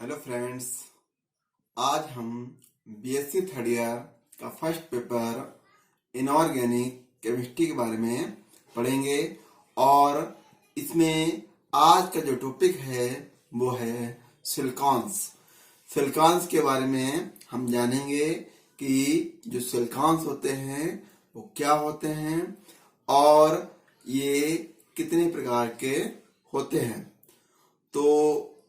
Hello friends, आज हम BSc third year का फर्स्ट पेपर इनऑर्गेनिक केमिस्ट्री के बारे में पढ़ेंगे। और इसमें आज का जो टॉपिक है वो है सिलिकॉन्स। सिलिकॉन्स के बारे में हम जानेंगे कि जो सिलिकॉन्स होते हैं वो क्या होते हैं और ये कितने प्रकार के होते हैं। तो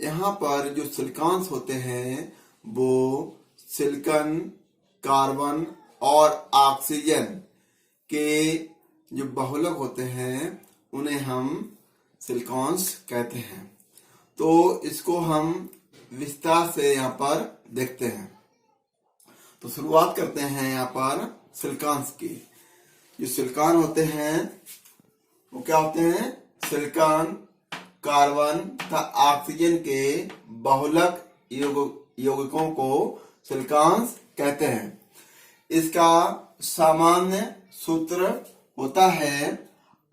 यहाँ पर जो सिलिकॉन्स होते हैं वो सिलिकॉन, कार्बन और ऑक्सीजन के जो बहुलक होते हैं उन्हें हम सिलिकॉन्स कहते हैं। तो इसको हम विस्तार से यहाँ पर देखते हैं। तो शुरुआत करते हैं यहाँ पर सिलिकॉन्स की। जो सिलिकॉन होते हैं वो क्या होते हैं? सिलिकॉन, कार्बन तथा ऑक्सीजन के बहुलक यौगिकों को सिलिकॉन्स कहते हैं। इसका सामान्य सूत्र होता है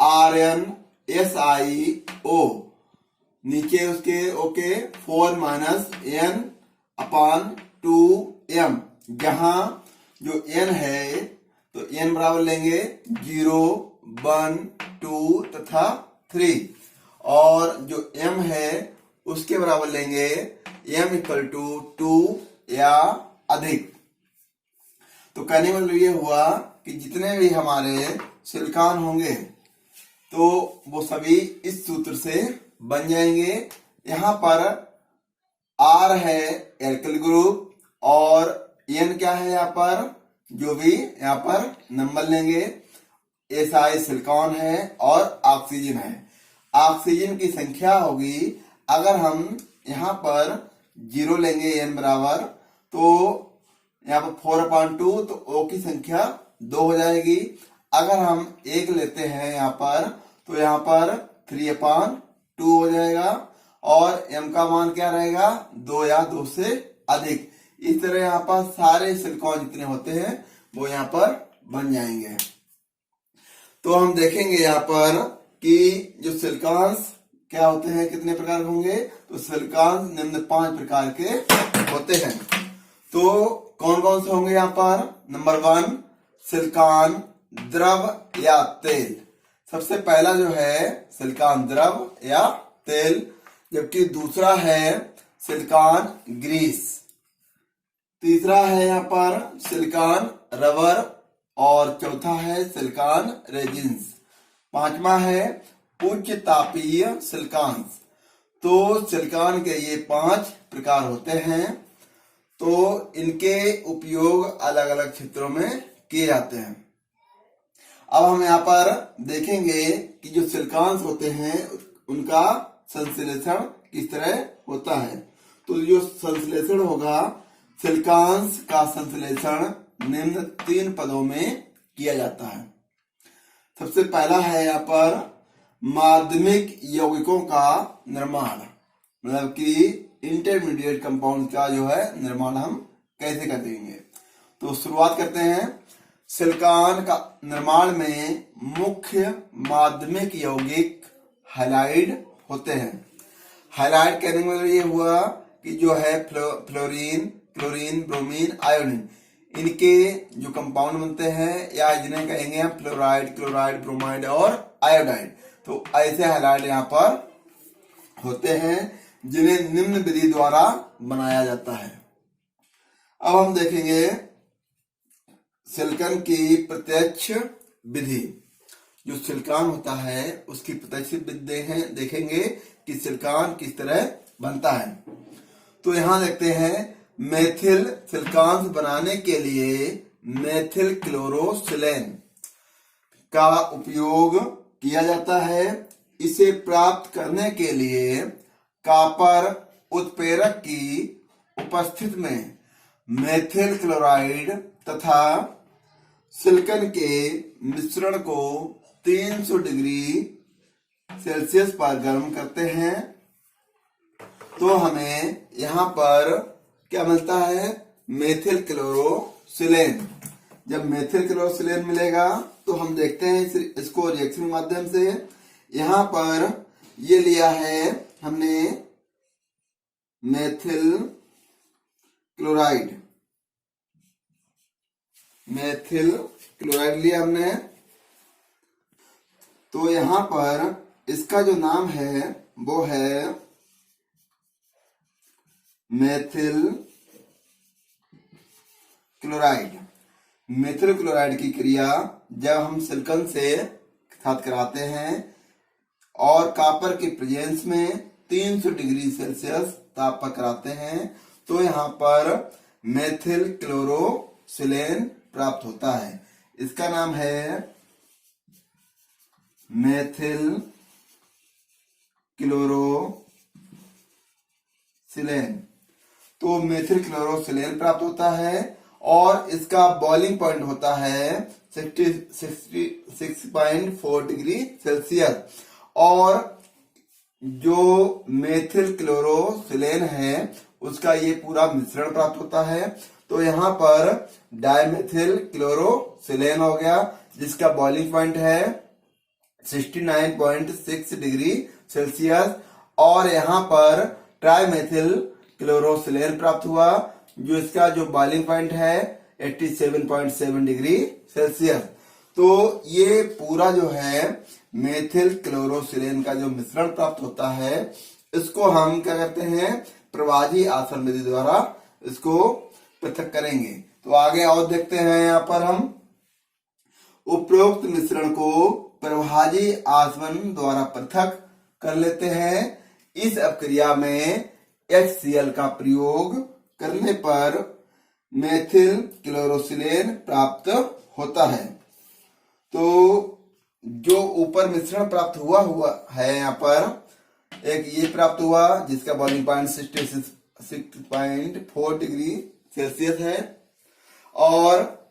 RnSiO, नीचे उसके ओके 4-N/2m, जहां जो n है तो n बराबर लेंगे 0, 1, 2 तथा 3, और जो m है उसके बराबर लेंगे m = 2 या अधिक। तो कहने का मतलब ये हुआ कि जितने भी हमारे सिलिकॉन होंगे तो वो सभी इस सूत्र से बन जाएंगे। यहाँ पर R है एल्किल ग्रुप और N क्या है, यहाँ पर जो भी यहाँ पर नंबर लेंगे। Si सिलिकॉन है और ऑक्सीजन है। ऑक्सीजन की संख्या होगी, अगर हम यहाँ पर 0 लेंगे n बराबर, तो यहाँ पर 4/2, तो O की संख्या 2 हो जाएगी। अगर हम 1 लेते हैं यहाँ पर, तो यहाँ पर 3/2 हो जाएगा और m का मान क्या रहेगा? 2 या 2 से अधिक। इस तरह यहाँ पर सारे सिलिकॉन जितने होते हैं वो यहाँ पर बन जाएंगे। तो हम देखेंगे यहाँ पर कि जो सिलिकॉन्स क्या होते हैं, कितने प्रकार होंगे। तो सिलिकॉन्स निम्न 5 प्रकार के होते हैं। तो कौन कौन से होंगे यहाँ पर? नंबर 1, सिलिकॉन द्रव या तेल। सबसे पहला जो है सिलिकॉन द्रव या तेल, जबकि दूसरा है सिलिकॉन ग्रीस, तीसरा है यहाँ पर सिलिकॉन रबर और चौथा है सिलिकॉन रेजिन्स, पांचवा है उच्च तापीय सिलिकॉन्स। तो सिलिकॉन के ये 5 प्रकार होते हैं। तो इनके उपयोग अलग अलग क्षेत्रों में किए जाते हैं। अब हम यहाँ पर देखेंगे कि जो सिलिकॉन्स होते हैं उनका संश्लेषण किस तरह होता है। तो जो संश्लेषण होगा, सिलिकॉन्स का संश्लेषण निम्न 3 पदों में किया जाता है। सबसे पहला है यहाँ पर माध्यमिक यौगिकों का निर्माण, मतलब कि इंटरमीडिएट कंपाउंड का जो है निर्माण हम कैसे कर देंगे। तो शुरुआत करते हैं। सिलिकॉन का निर्माण में मुख्य माध्यमिक यौगिक हैलाइड होते हैं। हैलाइड कहने का मतलब ये हुआ कि जो है फ्लोरीन, क्लोरीन, ब्रोमीन, आयोडीन, इनके जो कंपाउंड बनते हैं, या जिन्हें कहेंगे हम फ्लोराइड, क्लोराइड, ब्रोमाइड और आयोडाइड। तो ऐसे हैलाइड यहाँ पर होते हैं जिन्हें निम्न विधि द्वारा बनाया जाता है। अब हम देखेंगे सिलिकॉन की प्रत्यक्ष विधि। जो सिलिकॉन होता है उसकी प्रत्यक्ष विधि देखेंगे कि सिलिकॉन किस तरह बनता है। तो यहाँ देखते हैं, मेथिल सिलिकॉन्स बनाने के लिए मेथिल क्लोरोसिलेन का उपयोग किया जाता है। इसे प्राप्त करने के लिए कॉपर उत्प्रेरक की उपस्थिति में मेथिल क्लोराइड तथा सिलिकॉन के मिश्रण को 300 डिग्री सेल्सियस पर गर्म करते हैं। तो हमें यहाँ पर क्या मिलता है? Methyl chlorosilane. जब मेथिल क्लोरोसिलेन मिलेगा तो हम देखते हैं इसको रिएक्शन के माध्यम से। यहाँ पर ये लिया है हमने मेथिल क्लोराइड, मेथिल क्लोराइड लिया हमने। तो यहां पर इसका जो नाम है वो है मेथिल क्लोराइड। मेथिल क्लोराइड की क्रिया जब हम सिलिकॉन से साथ कराते हैं और कॉपर के प्रेजेंस में 300 डिग्री सेल्सियस ताप पर कराते हैं तो यहाँ पर मेथिल क्लोरोसिलेन प्राप्त होता है। इसका नाम है मेथिल क्लोरोसिलेन। तो मेथिल क्लोरोसिलेन प्राप्त होता है और इसका बॉइलिंग पॉइंट होता है 66.4 डिग्री सेल्सियस। और जो मेथिल क्लोरोसिलेन है उसका ये पूरा मिश्रण प्राप्त होता है। तो यहाँ पर डाइमेथिल क्लोरोसिलेन हो गया जिसका बॉइलिंग पॉइंट है 69.6 डिग्री सेल्सियस। और यहाँ पर ट्राइमेथिल क्लोरोसिलेन प्राप्त हुआ जो इसका जो बॉइलिंग पॉइंट है 87.7 डिग्री सेल्सियस। तो ये पूरा जो है मेथिल क्लोरोसिलेन का जो मिश्रण प्राप्त होता है इसको हम क्या करते हैं, प्रवाही आसवन विधि द्वारा इसको पृथक करेंगे। तो आगे और देखते हैं। यहाँ पर हम उपरोक्त मिश्रण को प्रवाही आसवन द्वारा पृथक कर लेते हैं। इस अपक्रिया में HCl का प्रयोग करने पर मेथिल क्लोरोसिलेन प्राप्त होता है। तो जो ऊपर मिश्रण प्राप्त हुआ है यहाँ पर एक ये प्राप्त हुआ जिसका बॉइलिंग पॉइंट 66.4 डिग्री सेल्सियस है और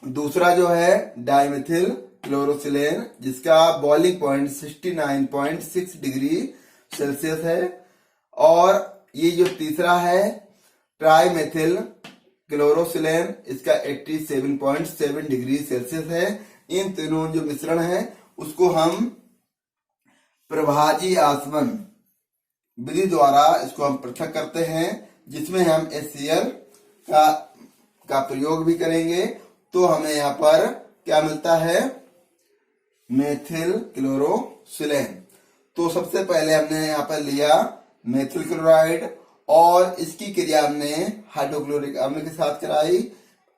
दूसरा जो है डाइमेथिल क्लोरोसिलेन जिसका बॉइलिंग पॉइंट 69.6 डिग्री सेल्सियस है। और ये जो तीसरा है ट्राइमेथिल क्लोरोसिलेन इसका 87.7 डिग्री सेल्सियस है। इन तीनों जो मिश्रण है उसको हम प्रवाही आसवन विधि द्वारा इसको हम पृथक करते हैं जिसमें हम HCl का प्रयोग भी करेंगे। तो हमें यहाँ पर क्या मिलता है, मेथिल क्लोरोसिलेन। तो सबसे पहले हमने यहाँ पर लिया मेथिल क्लोराइड और इसकी क्रिया हमने हाइड्रोक्लोरिक अम्ल के साथ कराई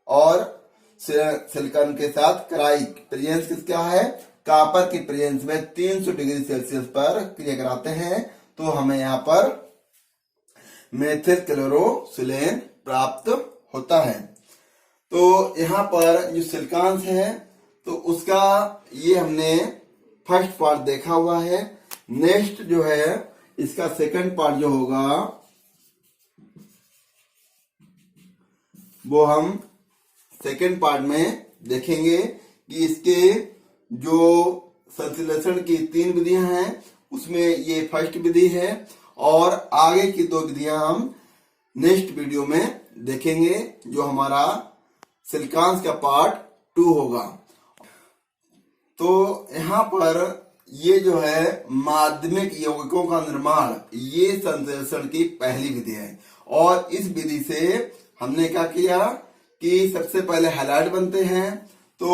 और सिलिकॉन के साथ कराई। प्रेजेंस किसका है, कॉपर की प्रेजेंस में 300 डिग्री सेल्सियस पर क्रिया कराते हैं तो हमें यहाँ पर मेथिल क्लोरोसिलेन प्राप्त होता है। तो यहाँ पर जो सिलिकॉन है तो उसका ये हमने फर्स्ट पार्ट देखा हुआ है। नेक्स्ट जो है इसका सेकंड पार्ट जो होगा वो हम सेकंड पार्ट में देखेंगे कि इसके जो संश्लेषण की 3 विधियां हैं उसमें ये फर्स्ट विधि है और आगे की 2 विधियां हम नेक्स्ट वीडियो में देखेंगे जो हमारा सिलिकॉन का पार्ट 2 होगा। तो यहाँ पर ये जो है माध्यमिक यौगिकों का निर्माण ये संश्लेषण की पहली विधि है और इस विधि से हमने क्या किया कि सबसे पहले हैलाइड बनते हैं। तो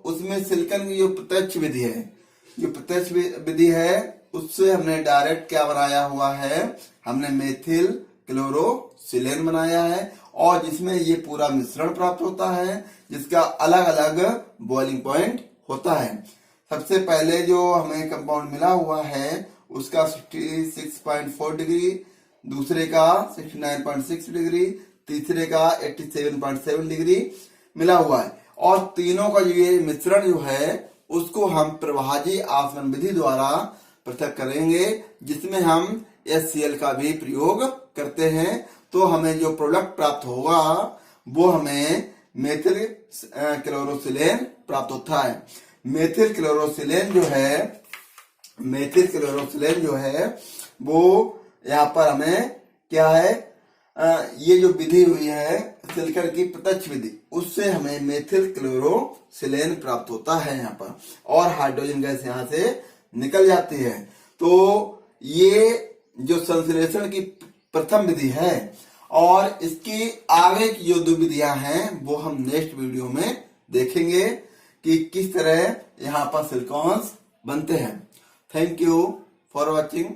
उसमें सिलिकॉन की जो प्रत्यक्ष विधि है, जो प्रत्यक्ष विधि है उससे हमने डायरेक्ट क्या बनाया हुआ है, हमने मेथिल क्लोरोसिलेन बनाया है और जिसमें ये पूरा मिश्रण प्राप्त होता है जिसका अलग अलग बॉइलिंग पॉइंट होता है। सबसे पहले जो हमें कंपाउंड मिला हुआ है उसका 66.4 डिग्री, दूसरे का 69.6 डिग्री, तीसरे का 87.7 डिग्री मिला हुआ है और तीनों का जो ये मिश्रण जो है उसको हम प्रवाही आसवन विधि द्वारा पृथक करेंगे जिसमें हम HCl का भी प्रयोग करते हैं। तो हमें जो प्रोडक्ट प्राप्त होगा वो हमें मेथिल क्लोरोसिलेन प्राप्त होता है। मेथिल क्लोरोसिलेन जो है वो यहाँ पर हमें क्या है, ये जो विधि हुई है सिलिकॉन की प्रत्यक्ष विधि उससे हमें मेथिल क्लोरोसिलेन प्राप्त होता है यहाँ पर और हाइड्रोजन गैस यहाँ से निकल जाती है। तो ये जो संश्लेषण की प्रथम विधि है। और इसकी आगे की जो 2 विधियां हैं वो हम नेक्स्ट वीडियो में देखेंगे कि किस तरह यहाँ पर सिलिकॉन्स बनते हैं। Thank you for watching.